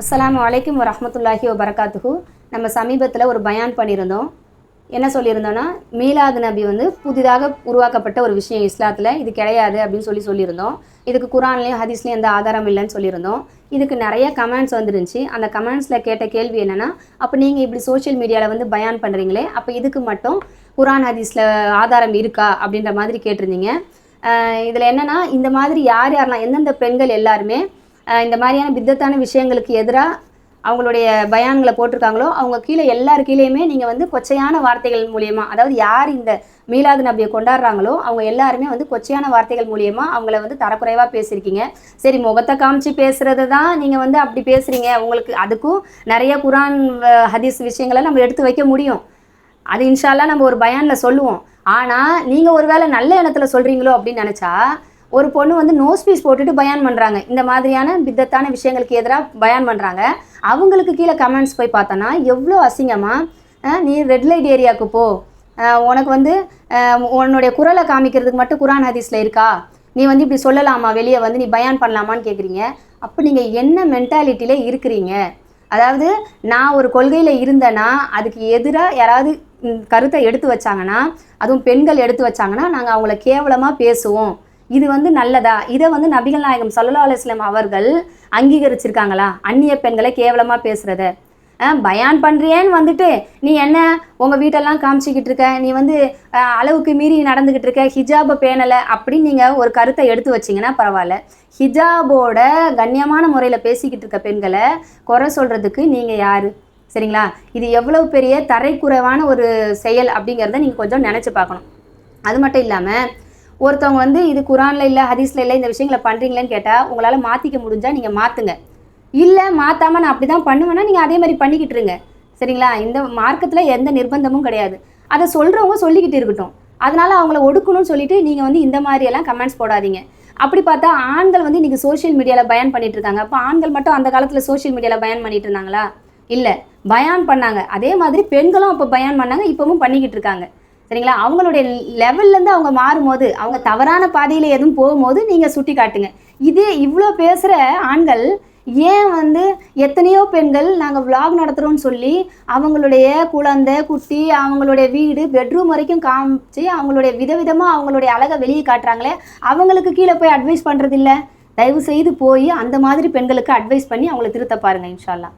அஸ்ஸலாமு அலைக்கும் வரஹ்மத்துல்லாஹி வபரகாத்துஹு. நம்ம சமீபத்தில் ஒரு பயான் பண்ணியிருந்தோம். என்ன சொல்லியிருந்தோன்னா, மீலாது நபி புதிதாக உருவாக்கப்பட்ட ஒரு விஷயம் இஸ்லாத்தில், இது கிடையாது அப்படின்னு சொல்லியிருந்தோம். இதுக்கு குரான்லேயும் ஹதீஸ்லேயும் எந்த ஆதாரம் இல்லைன்னு சொல்லியிருந்தோம். இதுக்கு நிறைய கமெண்ட்ஸ் வந்துருந்துச்சு. அந்த கமெண்ட்ஸில் கேட்ட கேள்வி என்னென்னா, அப்போ நீங்கள் இப்படி சோஷியல் மீடியாவில் பயான் பண்ணுறீங்களே, அப்போ இதுக்கு மட்டும் குரான் ஹதீஸில் ஆதாரம் இருக்கா அப்படின்ற மாதிரி கேட்டிருந்தீங்க. இதில் என்னென்னா, இந்த மாதிரி யாரெல்லாம் எந்தெந்த பெண்கள் எல்லாருமே இந்த மாதிரியான பித்தத்தான விஷயங்களுக்கு எதிராக அவங்களுடைய பயான்களை போட்டிருக்காங்களோ அவங்க கீழே எல்லார் கீழேயுமே நீங்கள் கொச்சையான வார்த்தைகள் மூலியமாக, அதாவது யார் இந்த மீலாது நபியை கொண்டாடுறாங்களோ அவங்க எல்லாருமே கொச்சையான வார்த்தைகள் மூலியமாக அவங்கள தரக்குறைவாக பேசியிருக்கீங்க. சரி, முகத்தை காமிச்சு பேசுகிறது தான் நீங்கள் அப்படி பேசுகிறீங்க, உங்களுக்கு அதுக்கும் நிறைய குரான் ஹதீஸ் விஷயங்களை நம்ம எடுத்து வைக்க முடியும். அது இன்ஷா அல்லாஹ் நம்ம ஒரு பயானில் சொல்லுவோம். ஆனால் நீங்கள் ஒரு வேளை நல்ல எண்ணத்தில் சொல்கிறீங்களோ அப்படின்னு நினச்சா, ஒரு பொண்ணு நோஸ் பீஸ் போட்டுட்டு பயான் பண்ணுறாங்க, இந்த மாதிரியான பித்தத்தான விஷயங்களுக்கு எதிராக பயான் பண்ணுறாங்க. அவங்களுக்கு கீழே கமெண்ட்ஸ் போய் பார்த்தோன்னா எவ்வளோ அசிங்கமாக, நீ ரெட் லைட் ஏரியாவுக்கு போ, உனக்கு உன்னுடைய குரலை காமிக்கிறதுக்கு மட்டும் குரான் ஹதீஸில் இருக்கா, நீ இப்படி சொல்லலாமா, வெளியே நீ பயான் பண்ணலாமான்னு கேட்குறீங்க. அப்போ நீங்கள் என்ன மென்டாலிட்டியில் இருக்கிறீங்க? அதாவது நான் ஒரு கொள்கையில் இருந்தேன்னா அதுக்கு எதிராக யாராவது கருத்தை எடுத்து வச்சாங்கன்னா, அதுவும் பெண்கள் எடுத்து வச்சாங்கன்னா நாங்கள் அவங்கள கேவலமாக பேசுவோம். இது நல்லதா? இதை நபிகள் நாயகம் ஸல்லல்லாஹு அலைஹி வஸல்லம் அவர்கள் அங்கீகரிச்சிருக்காங்களா? அந்நிய பெண்களை கேவலமாக பேசுகிறத பயான் பண்ணுறியேன்னு நீ என்ன உங்கள் வீட்டெல்லாம் காமிச்சிக்கிட்டு இருக்க, நீ அளவுக்கு மீறி நடந்துக்கிட்டு இருக்க, ஹிஜாபை பேணலை அப்படின்னு நீங்கள் ஒரு கருத்தை எடுத்து வச்சிங்கன்னா பரவாயில்ல. ஹிஜாபோட கண்ணியமான முறையில் பேசிக்கிட்டு இருக்க பெண்களை குறை சொல்கிறதுக்கு நீங்கள் யார்? சரிங்களா? இது எவ்வளவு பெரிய தரைக்குறைவான ஒரு செயல் அப்படிங்கிறத நீங்கள் கொஞ்சம் நினச்சி பார்க்கணும். அது மட்டும் இல்லாமல் ஒருத்தவங்க இது குரானில் இல்லை ஹதீஸில் இல்லை இந்த விஷயங்களை பண்ணுறீங்களேன்னு கேட்டால் உங்களால் மாற்றிக்க முடிஞ்சால் நீங்கள் மாற்றுங்க. இல்லை மாற்றாமல் நான் அப்படி தான் பண்ணுவேன்னா நீங்கள் அதே மாதிரி பண்ணிக்கிட்டு இருங்க. சரிங்களா? இந்த மார்க்கத்தில் எந்த நிர்பந்தமும் கிடையாது. அதை சொல்கிறவங்க சொல்லிக்கிட்டு இருக்கட்டும். அதனால் அவங்கள ஒடுக்கணும்னு சொல்லிட்டு நீங்கள் இந்த மாதிரியெல்லாம் கமெண்ட்ஸ் போடாதீங்க. அப்படி பார்த்தா ஆண்கள் இன்றைக்கி சோஷியல் மீடியாவில் பயான் பண்ணிட்டு இருக்காங்க. அப்போ ஆண்கள் மட்டும் அந்த காலத்தில் சோஷியல் மீடியாவில் பயான் பண்ணிட்டு இருந்தாங்களா? இல்லை, பயான் பண்ணாங்க. அதே மாதிரி பெண்களும் அப்போ பயான் பண்ணாங்க, இப்போவும் பண்ணிக்கிட்டு இருக்காங்க. சரிங்களா? அவங்களுடைய லெவல்லேருந்து அவங்க மாறும்போது, அவங்க தவறான பாதையில் எதுவும் போகும்போது நீங்கள் சுட்டி காட்டுங்க. இதே இவ்வளோ பேசுகிற ஆண்கள் ஏன் எத்தனையோ பெண்கள் நாங்கள் விளாக் நடத்துகிறோன்னு சொல்லி அவங்களுடைய குழந்தை குட்டி அவங்களுடைய வீடு பெட்ரூம் வரைக்கும் காமிச்சு அவங்களுடைய விதவிதமாக அவங்களுடைய அழகை வெளியே காட்டுறாங்களே, அவங்களுக்கு கீழே போய் அட்வைஸ் பண்ணுறதில்ல? தயவு செய்து போய் அந்த மாதிரி பெண்களுக்கு அட்வைஸ் பண்ணி அவங்கள திருத்த பாருங்கள் இன்ஷா அல்லாஹ்.